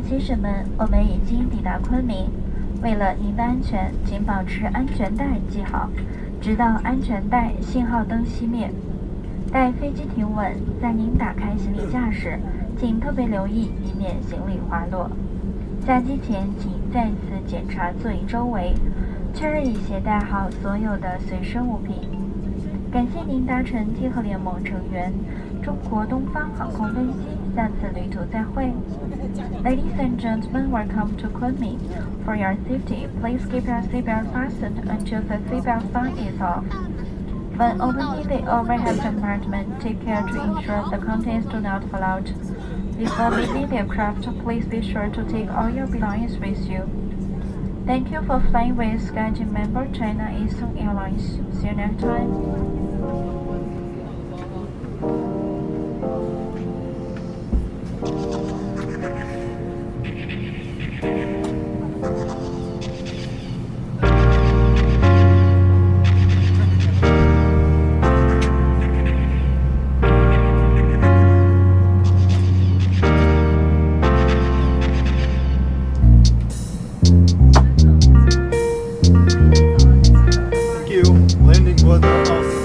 先生们，我们已经抵达昆明。为了您的安全，请保持安全带系好，直到安全带信号灯熄灭。待飞机停稳，在您打开行李架时，请特别留意，以免行李滑落。下机前，请再次检查座椅周围，确认已携带好所有的随身物品。感谢您搭乘天河联盟成员中国东方航空飞机，下次旅途再会。Ladies and gentlemen, welcome to Kunming. For your safety, please keep your seatbelt fastened until the seatbelt sign is off. When opening the overhead compartment, take care to ensure the contents do not fall out. Before leaving the aircraft, please be sure to take all your belongings with you. Thank you for flying with SkyTeam member China Eastern Airlines. See you next time. Thank you. Landing was awesome.